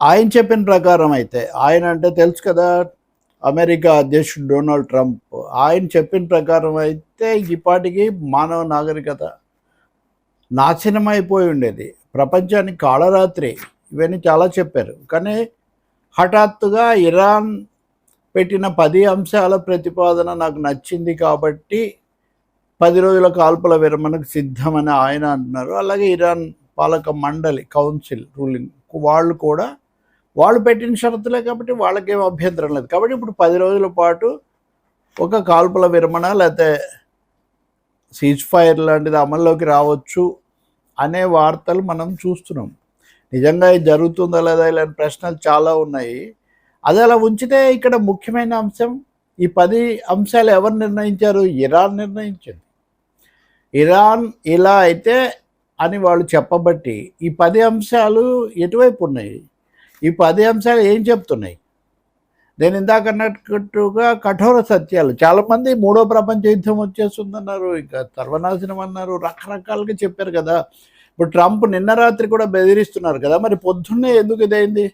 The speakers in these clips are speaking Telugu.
ఆయన చెప్పిన ప్రకారం అయితే, ఆయన అంటే తెలుసు కదా, అమెరికా అధ్యక్షుడు డొనాల్డ్ ట్రంప్. ఆయన చెప్పిన ప్రకారం అయితే ఈపాటికి మానవ నాగరికత నాశనం అయిపోయి ఉండేది. ప్రపంచానికి కాళరాత్రి ఇవన్నీ చాలా చెప్పారు. కానీ హఠాత్తుగా ఇరాన్ పెట్టిన 10 అంశాల ప్రతిపాదన నాకు నచ్చింది కాబట్టి 10 రోజుల కాల్పుల విరమణకు సిద్ధమని ఆయన అంటున్నారు. అలాగే ఇరాన్ పాలక మండలి కౌన్సిల్ రూలింగ్ వాళ్ళు పెట్టిన షరతులే కాబట్టి వాళ్ళకేం అభ్యంతరం లేదు. కాబట్టి ఇప్పుడు 10 రోజుల పాటు ఒక కాల్పుల విరమణ లేకపోతే సీజ్ ఫైర్ లాంటిది అమల్లోకి రావచ్చు అనే వార్తలు మనం చూస్తున్నాం. నిజంగా ఇది జరుగుతుందా లేదా ఇలాంటి ప్రశ్నలు చాలా ఉన్నాయి. అది అలా ఉంచితే ఇక్కడ ముఖ్యమైన అంశం, ఈ 10 అంశాలు ఎవరు నిర్ణయించారు? ఇరాన్ నిర్ణయించింది. ఇరాన్ ఇలా అయితే అని వాళ్ళు చెప్పబట్టి ఈ 10 అంశాలు ఎటువైపు ఉన్నాయి? ఈ 10 అంశాలు ఏం చెప్తున్నాయి? నేను ఇందాక అన్నట్టుగా కఠోర సత్యాలు. చాలామంది 3వ ప్రపంచ యుద్ధం వచ్చేస్తుందన్నారు, ఇంకా సర్వనాశనం అన్నారు, రకరకాలుగా చెప్పారు కదా. ఇప్పుడు ట్రంప్ నిన్న రాత్రి కూడా బెదిరిస్తున్నారు కదా. మరి పొద్దున్నే ఎందుకు ఇదైంది?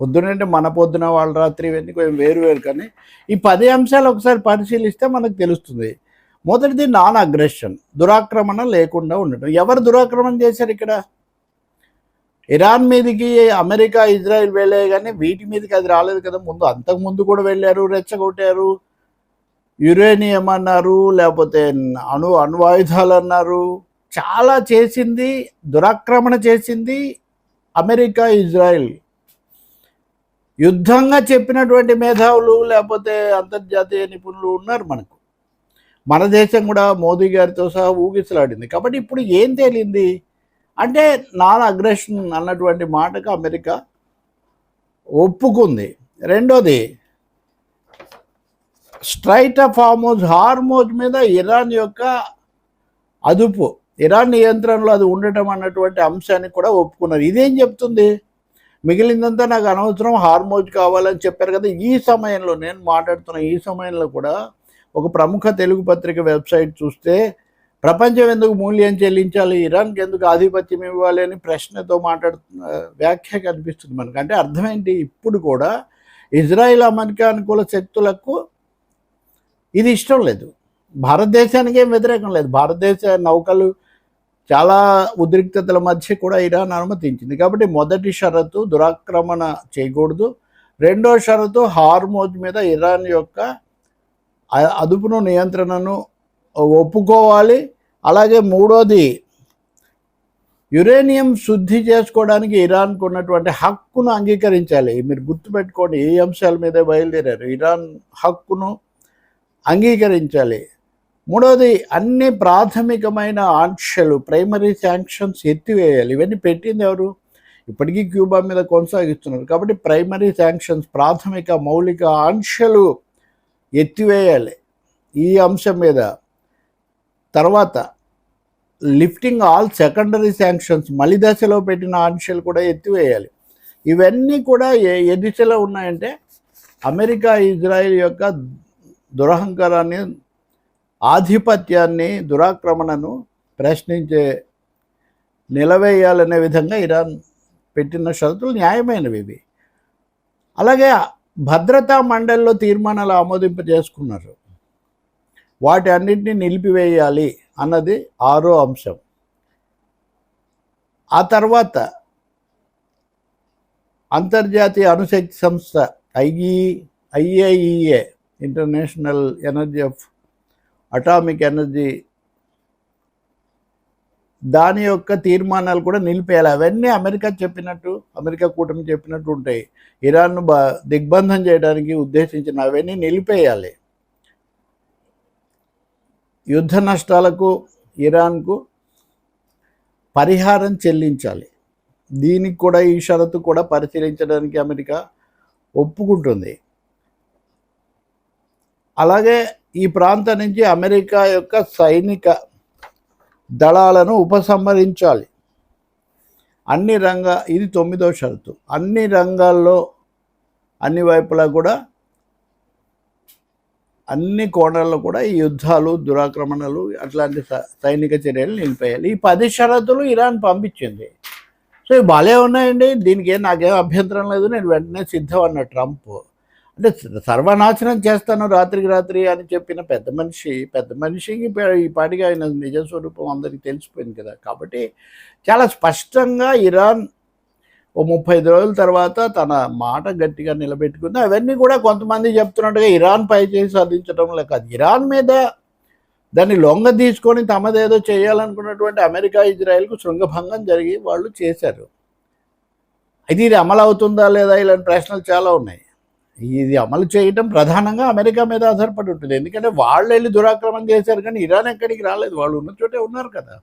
పొద్దున్నే అంటే మన పొద్దున వాళ్ళ రాత్రి ఇవన్నీ కొంచెం వేరు. కానీ ఈ 10 అంశాలు ఒకసారి పరిశీలిస్తే మనకు తెలుస్తుంది. మొదటిది నాన్ అగ్రెషన్, దురాక్రమణ లేకుండా ఉండటం. ఎవరు దురాక్రమణ చేశారు ఇక్కడ? ఇరాన్ మీదకి అమెరికా ఇజ్రాయిల్ వెళ్ళే, కానీ వీటి మీదకి అది రాలేదు కదా. అంతకుముందు కూడా వెళ్ళారు, రెచ్చగొట్టారు, యురేనియం అన్నారు, లేకపోతే అణువాయుధాలు అన్నారు. చాలా చేసింది, దురాక్రమణ చేసింది అమెరికా ఇజ్రాయిల్. యుద్ధంగా చెప్పినటువంటి మేధావులు లేకపోతే అంతర్జాతీయ నిపుణులు ఉన్నారు మనకు. మన దేశం కూడా మోదీ గారితో సహా ఊగిసలాడింది. కాబట్టి ఇప్పుడు ఏం తేలింది అంటే నాన్ అగ్రెషన్ అన్నటువంటి మాటకు అమెరికా ఒప్పుకుంది. రెండోది స్ట్రైట్ ఆఫ్ హార్మోజ్ మీద ఇరాన్ యొక్క అదుపు, ఇరాన్ నియంత్రణలో అది ఉండటం అన్నటువంటి అంశాన్ని కూడా ఒప్పుకున్నారు. ఇదేం చెప్తుంది? మిగిలిందంతా నాకు అనవసరం, హార్మోజ్ కావాలని చెప్పారు కదా. ఈ సమయంలో నేను మాట్లాడుతున్న ఈ సమయంలో కూడా ఒక ప్రముఖ తెలుగు పత్రిక వెబ్సైట్ చూస్తే ప్రపంచం ఎందుకు మూల్యం చెల్లించాలి, ఇరాన్కి ఎందుకు ఆధిపత్యం ఇవ్వాలి అని ప్రశ్నతో మాట్లాడుతున్న వ్యాఖ్య కనిపిస్తుంది మనకు. అంటే అర్థం ఏంటి? ఇప్పుడు కూడా ఇజ్రాయిల్ అమెరికా అనుకూల శక్తులకు ఇది ఇష్టం లేదు. భారతదేశానికి ఏం వ్యతిరేకం లేదు. భారతదేశ నౌకలు చాలా ఉద్రిక్తతల మధ్య కూడా ఇరాన్ అనుమతించింది. కాబట్టి మొదటి షరతు దురాక్రమణ చేయకూడదు. రెండో షరతు హార్మోజ్ మీద ఇరాన్ యొక్క అదుపును, నియంత్రణను ఒప్పుకోవాలి. అలాగే మూడోది యురేనియం శుద్ధి చేసుకోవడానికి ఇరాన్కు ఉన్నటువంటి హక్కును అంగీకరించాలి. మీరు గుర్తుపెట్టుకోండి, ఏ అంశాల మీద బయలుదేరారు, ఇరాన్ హక్కును అంగీకరించాలి. మూడోది అన్ని ప్రాథమికమైన ఆంక్షలు, ప్రైమరీ శాంక్షన్స్ ఎత్తివేయాలి. ఇవన్నీ పెట్టింది ఎవరు? ఇప్పటికీ క్యూబా మీద కొనసాగిస్తున్నారు. కాబట్టి ప్రైమరీ శాంక్షన్స్, ప్రాథమిక మౌలిక ఆంక్షలు ఎత్తివేయాలి ఈ అంశం మీద. తర్వాత లిఫ్టింగ్ ఆల్ సెకండరీ శాంక్షన్స్, మలి దశలో పెట్టిన ఆంక్షలు కూడా ఎత్తివేయాలి. ఇవన్నీ కూడా ఏ దిశలో ఉన్నాయంటే అమెరికా ఇజ్రాయిల్ యొక్క దురహంకారాన్ని, ఆధిపత్యాన్ని, దురాక్రమణను ప్రశ్నించే నిలవేయాలనే విధంగా ఇరాన్ పెట్టిన షరతులు న్యాయమైనవి ఇవి. అలాగే భద్రతా మండలిలో తీర్మానాలు ఆమోదింప చేసుకున్నారు. వాటి అన్నింటినీ నిలిపివేయాలి అన్నది 6వ అంశం. ఆ తర్వాత అంతర్జాతీయ అణుశక్తి సంస్థ IAEA, international energy of atomic energy, దాని యొక్క తీర్మానాలు కూడా నిలిపేయాలి. అవన్నీ అమెరికా కూటమి చెప్పినట్టు ఉంటాయి. ఇరాన్ను దిగ్బంధం చేయడానికి ఉద్దేశించిన అవన్నీ నిలిపేయాలి. యుద్ధ నష్టాలకు ఇరాన్కు పరిహారం చెల్లించాలి. దీనికి కూడా ఈ షరతు కూడా పరిశీలించడానికి అమెరికా ఒప్పుకుంటుంది. అలాగే ఈ ప్రాంతం నుంచి అమెరికా యొక్క సైనిక దళాలను ఉపసంహరించాలి. ఇది 9వ షరతు. అన్ని రంగాల్లో, అన్ని వైపులా కూడా, అన్ని కోణాల్లో కూడా ఈ యుద్ధాలు, దురాక్రమణలు, అట్లాంటి సైనిక చర్యలు నిలిపేయాలి. ఈ 10 షరతులు ఇరాన్ పంపించింది. సో ఇవి భలే ఉన్నాయండి, దీనికి నాకేం అభ్యంతరం లేదు, నేను వెంటనే సిద్ధం అన్న ట్రంప్. అంటే సర్వనాశనం చేస్తాను రాత్రికి రాత్రి అని చెప్పిన పెద్ద మనిషికి ఈ పాటికి ఆయన నిజ స్వరూపం అందరికీ తెలిసిపోయింది కదా. కాబట్టి చాలా స్పష్టంగా ఇరాన్ ఓ 35 రోజుల తర్వాత తన మాట గట్టిగా నిలబెట్టుకుంది. అవన్నీ కూడా కొంతమంది చెప్తున్నట్టుగా ఇరాన్ పై చేసి సాధించడం లేక ఇరాన్ మీద దాన్ని లొంగ తీసుకొని తమదేదో చేయాలనుకున్నటువంటి అమెరికా ఇజ్రాయెల్కు శృంగభంగం జరిగి వాళ్ళు చేశారు. అయితే ఇది అమలు అవుతుందా లేదా ఇలాంటి ప్రశ్నలు చాలా ఉన్నాయి. ఇది అమలు చేయటం ప్రధానంగా అమెరికా మీద ఆధారపడి ఉంటుంది. ఎందుకంటే వాళ్ళు వెళ్ళి దురాక్రమణ చేశారు, కానీ ఇరాన్ ఎక్కడికి రాలేదు, వాళ్ళు ఉన్న చోటే ఉన్నారు కదా.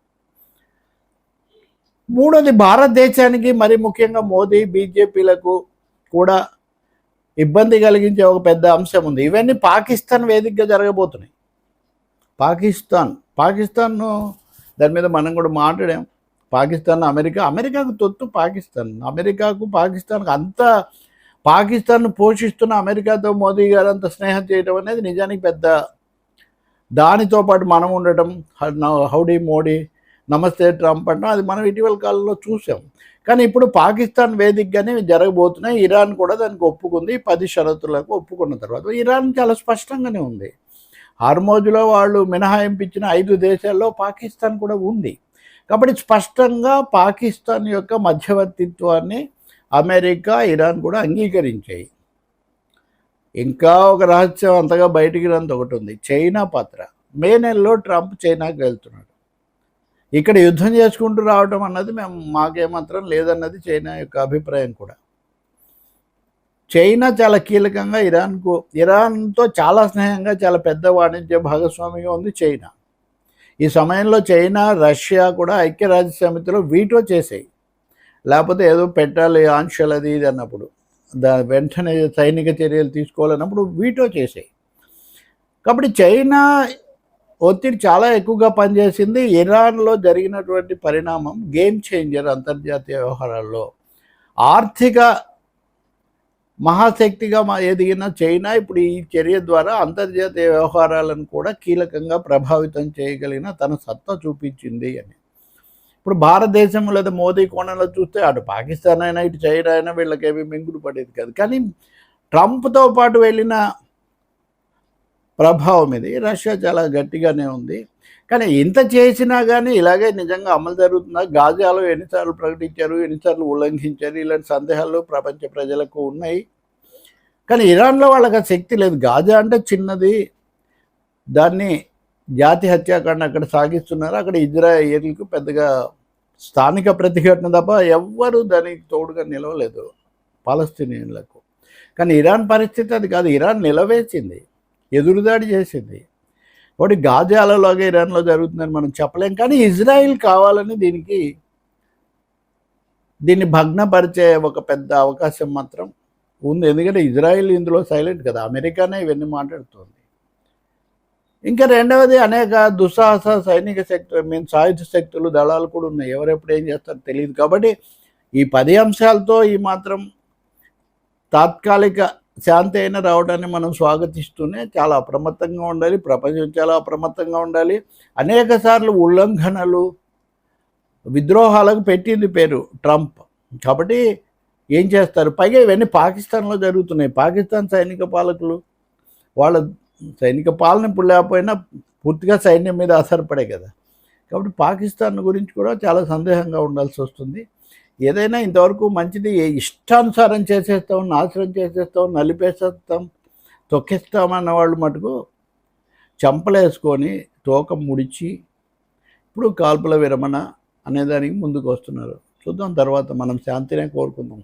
మూడోది, భారతదేశానికి మరి ముఖ్యంగా మోదీ బీజేపీలకు కూడా ఇబ్బంది కలిగించే ఒక పెద్ద అంశం ఉంది. ఇవన్నీ పాకిస్తాన్ వేదికగా జరగబోతున్నాయి. పాకిస్తాన్ను దాని మీద మనం కూడా మాట్లాడాం. పాకిస్తాన్ అమెరికాకు తొత్తు పాకిస్తాన్కు అంత పాకిస్తాన్ను పోషిస్తున్న అమెరికాతో మోదీ గారు అంత స్నేహం చేయడం అనేది నిజానికి పెద్ద. దానితో పాటు మనం ఉండటం, హౌడీ మోడీ, నమస్తే ట్రంప్ అంటాం, అది మనం ఇటీవల కాలంలో చూసాం. కానీ ఇప్పుడు పాకిస్తాన్ వేదికగానే జరగబోతున్నాయి. ఇరాన్ కూడా దానికి ఒప్పుకుంది. 10 షరతులకు ఒప్పుకున్న తర్వాత ఇరాన్ చాలా స్పష్టంగానే ఉంది. హార్మోజ్లో వాళ్ళు మినహాయింపు ఇచ్చిన 5 దేశాల్లో పాకిస్తాన్ కూడా ఉంది. కాబట్టి స్పష్టంగా పాకిస్తాన్ యొక్క మధ్యవర్తిత్వాన్ని అమెరికా, ఇరాన్ కూడా అంగీకరించాయి. ఇంకా ఒక రహస్యం అంతగా బయటికి రాంత ఒకటి ఉంది, చైనా పాత్ర. మే నెలలో ట్రంప్ చైనాకి వెళ్తున్నాడు. ఇక్కడ యుద్ధం చేసుకుంటూ రావడం అన్నది మాకేమాత్రం లేదన్నది చైనా యొక్క అభిప్రాయం కూడా. చైనా చాలా కీలకంగా ఇరాన్తో చాలా స్నేహంగా చాలా పెద్ద వాణిజ్య భాగస్వామిగా ఉంది చైనా. ఈ సమయంలో చైనా, రష్యా కూడా ఐక్యరాజ్య సమితిలో వీటో చేసాయి. లేకపోతే ఏదో పెట్టాలి ఆంక్షలు అది ఇది అన్నప్పుడు, వెంటనే సైనిక చర్యలు తీసుకోవాలన్నప్పుడు వీటో చేసాయి. కాబట్టి చైనా ఒత్తిడి చాలా ఎక్కువగా పనిచేసింది. ఇరాన్లో జరిగినటువంటి పరిణామం గేమ్ చేంజర్ అంతర్జాతీయ వ్యవహారాల్లో. ఆర్థిక మహాశక్తిగా ఎదిగిన చైనా ఇప్పుడు ఈ చర్య ద్వారా అంతర్జాతీయ వ్యవహారాలను కూడా కీలకంగా ప్రభావితం చేయగలిగిన తన సత్తా చూపించింది అని. ఇప్పుడు భారతదేశం లేదా మోదీ కోణంలో చూస్తే అటు పాకిస్తాన్ అయినా ఇటు చైనా అయినా వీళ్ళకేమీ మింగుడు పడేది కాదు. కానీ ట్రంప్తో పాటు వెళ్ళిన ప్రభావం ఇది. రష్యా చాలా గట్టిగానే ఉంది. కానీ ఇంత చేసినా కానీ ఇలాగే నిజంగా అమలు జరుగుతుందా? గాజాలో ఎన్నిసార్లు ప్రకటించారు, ఎన్నిసార్లు ఉల్లంఘించారు, ఇలాంటి సందేహాలు ప్రపంచ ప్రజలకు ఉన్నాయి. కానీ ఇరాన్లో వాళ్ళకి ఆ శక్తి లేదు. గాజా అంటే చిన్నది, దాన్ని జాతి హత్యాకాండ అక్కడ సాగిస్తున్నారు. అక్కడ ఇజ్రాయేల్కు పెద్దగా స్థానిక ప్రతిఘటన తప్ప ఎవ్వరూ దానికి తోడుగా నిలవలేదు పాలస్తీనియన్లకు. కానీ ఇరాన్ పరిస్థితి అది కాదు. ఇరాన్ నిలవేసింది, ఎదురుదాడి చేసింది. కాబట్టి గాజాలలోగా ఇరాన్లో జరుగుతుందని మనం చెప్పలేం. కానీ ఇజ్రాయిల్ కావాలని దీన్ని భగ్నపరిచే ఒక పెద్ద అవకాశం మాత్రం ఉంది. ఎందుకంటే ఇజ్రాయిల్ ఇందులో సైలెంట్ కదా, అమెరికానే ఇవన్నీ మాట్లాడుతుంది. ఇంకా రెండవది, అనేక దుస్సాహస సైనిక సాయుధ శక్తులు, దళాలు కూడా ఉన్నాయి. ఎవరెప్పుడు ఏం చేస్తారో తెలియదు. కాబట్టి ఈ 10 అంశాలతో ఈ మాత్రం తాత్కాలిక శాంతి అయినా రావడాన్ని మనం స్వాగతిస్తూనే చాలా అప్రమత్తంగా ఉండాలి. ప్రపంచం చాలా అప్రమత్తంగా ఉండాలి. అనేక సార్లు ఉల్లంఘనలు, విద్రోహాలకు పెట్టింది పేరు ట్రంప్. కాబట్టి ఏం చేస్తారు? పైగా ఇవన్నీ పాకిస్తాన్లో జరుగుతున్నాయి. పాకిస్తాన్ సైనిక పాలకులు వాళ్ళ సైనిక పాలన ఇప్పుడు లేకపోయినా పూర్తిగా సైన్యం మీద ఆధారపడే కదా. కాబట్టి పాకిస్తాన్ గురించి కూడా చాలా సందేహంగా ఉండాల్సి వస్తుంది. ఏదైనా ఇంతవరకు మంచిది ఇష్టానుసారం చేసేస్తాం, నాశనం చేసేస్తాం, నలిపేసేస్తాం, తొక్కేస్తామన్న వాళ్ళు మటుకు చంపలేసుకొని తోక ముడిచి ఇప్పుడు కాల్పుల విరమణ అనేదానికి ముందుకు వస్తున్నారు. చూద్దాం, తర్వాత మనం శాంతినే కోరుకుందాం.